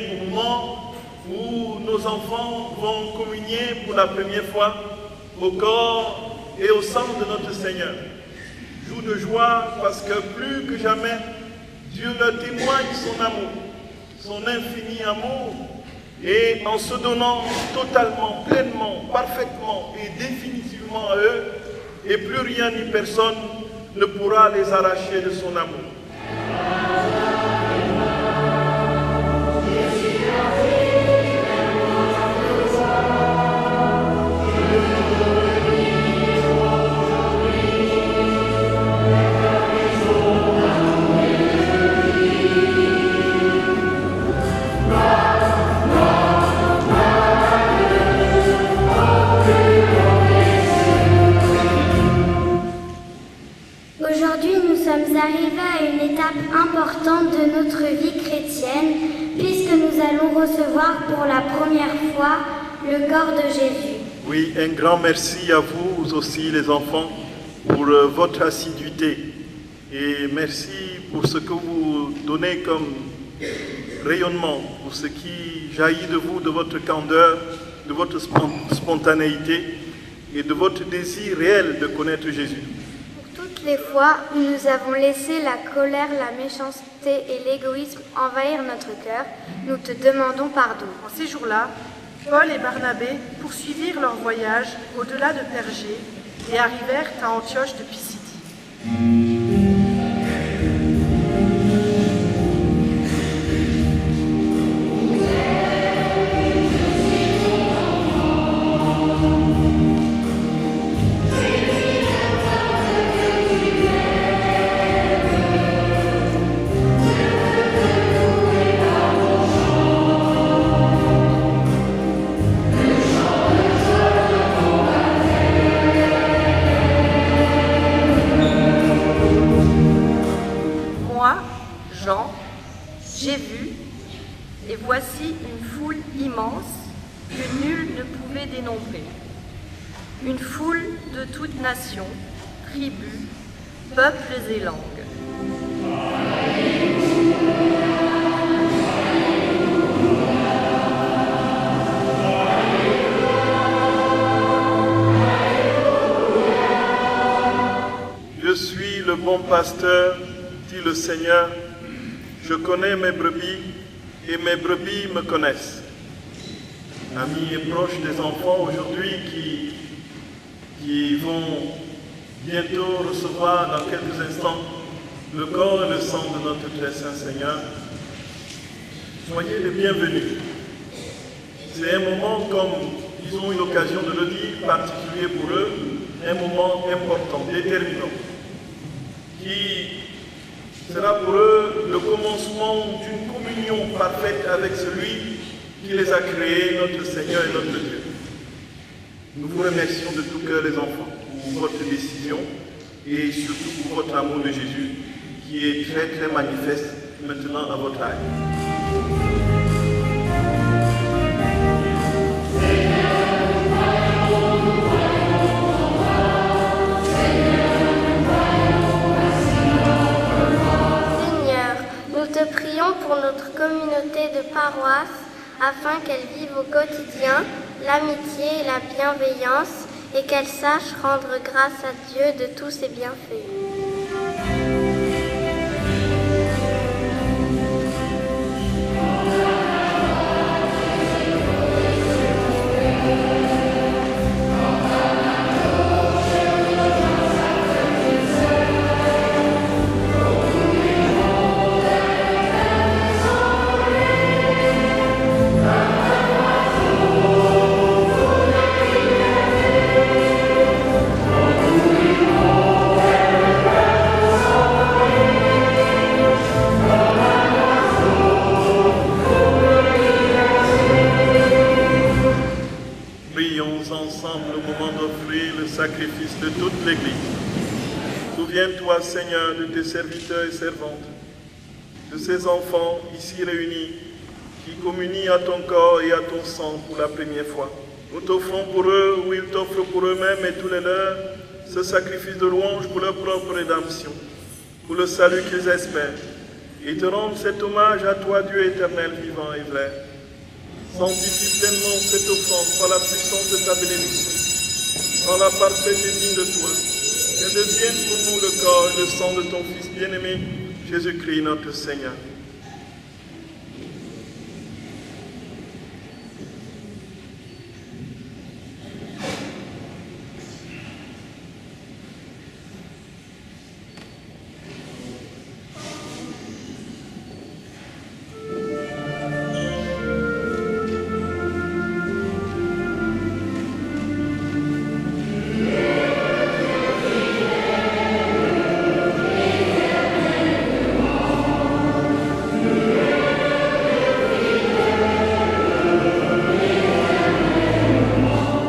donné au moment où nos enfants vont communier pour la première fois au corps et au sang de notre Seigneur. Jour de joie parce que plus que jamais, Dieu leur témoigne son amour, son infini amour, et en se donnant totalement, pleinement, parfaitement et définitivement à eux, et plus rien ni personne ne pourra les arracher de son amour. Arrivés à une étape importante de notre vie chrétienne, puisque nous allons recevoir pour la première fois le corps de Jésus. Oui, un grand merci à vous aussi les enfants pour votre assiduité et merci pour ce que vous donnez comme rayonnement, pour ce qui jaillit de vous, de votre candeur, de votre spontanéité et de votre désir réel de connaître Jésus. Les fois où nous avons laissé la colère, la méchanceté et l'égoïsme envahir notre cœur, nous te demandons pardon. En ces jours-là, Paul et Barnabé poursuivirent leur voyage au-delà de Pergée et arrivèrent à Antioche de Pisidie. J'ai vu, et voici une foule immense que nul ne pouvait dénombrer. Une foule de toutes nations, tribus, peuples et langues. Je suis le bon pasteur, dit le Seigneur. Je connais mes brebis et mes brebis me connaissent. Amis et proches des enfants aujourd'hui qui vont bientôt recevoir dans quelques instants le corps et le sang de notre très saint Seigneur, soyez les bienvenus. C'est un moment, comme ils ont eu l'occasion de le dire, particulier pour eux, un moment important, déterminant, qui sera pour eux le commencement d'une communion parfaite avec celui qui les a créés, notre Seigneur et notre Dieu. Nous vous remercions de tout cœur les enfants pour votre décision et surtout pour votre amour de Jésus qui est très très manifeste maintenant à votre âge. Nous te prions pour notre communauté de paroisse, afin qu'elle vive au quotidien l'amitié et la bienveillance, et qu'elle sache rendre grâce à Dieu de tous ses bienfaits. Sacrifice de toute l'Église. Souviens-toi, Seigneur, de tes serviteurs et servantes, de ces enfants ici réunis, qui communient à ton corps et à ton sang pour la première fois. Nous t'offrons pour eux, ou ils t'offrent pour eux-mêmes et tous les leurs, ce sacrifice de louange pour leur propre rédemption, pour le salut qu'ils espèrent, et te rendre cet hommage à toi, Dieu éternel, vivant et vrai. Sanctifie pleinement cette offrande par la puissance de ta bénédiction, par la parfaite et digne de toi. Qu'elle devienne pour nous le corps et le sang de ton Fils bien-aimé, Jésus-Christ notre Seigneur.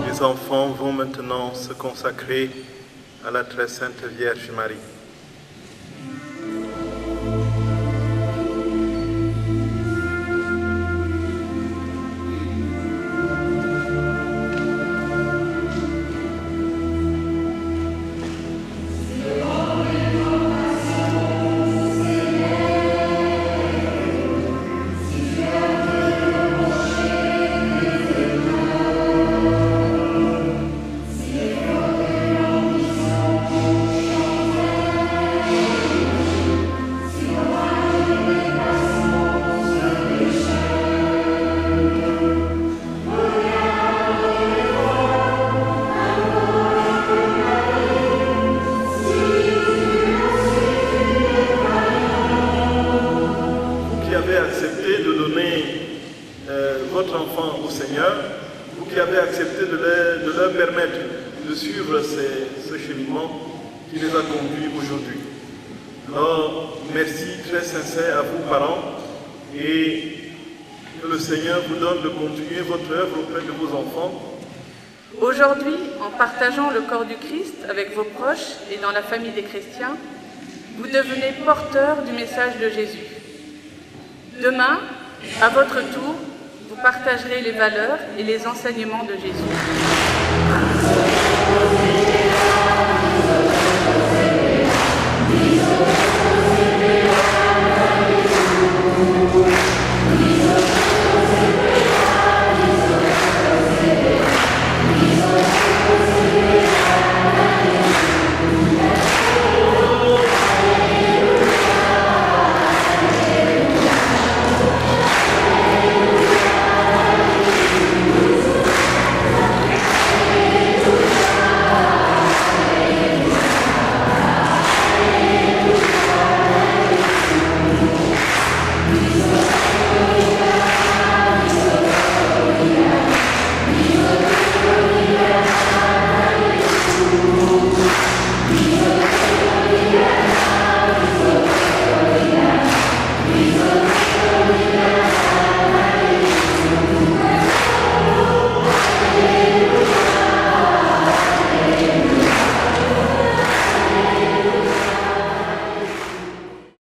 Les enfants vont maintenant se consacrer à la très sainte Vierge Marie. Accepté de donner votre enfant au Seigneur, vous qui avez accepté de leur permettre de suivre ce cheminement qui les a conduits aujourd'hui. Alors, merci très sincère à vous parents et que le Seigneur vous donne de continuer votre œuvre auprès de vos enfants. Aujourd'hui, en partageant le corps du Christ avec vos proches et dans la famille des chrétiens, vous devenez porteurs du message de Jésus. Demain, à votre tour, vous partagerez les valeurs et les enseignements de Jésus.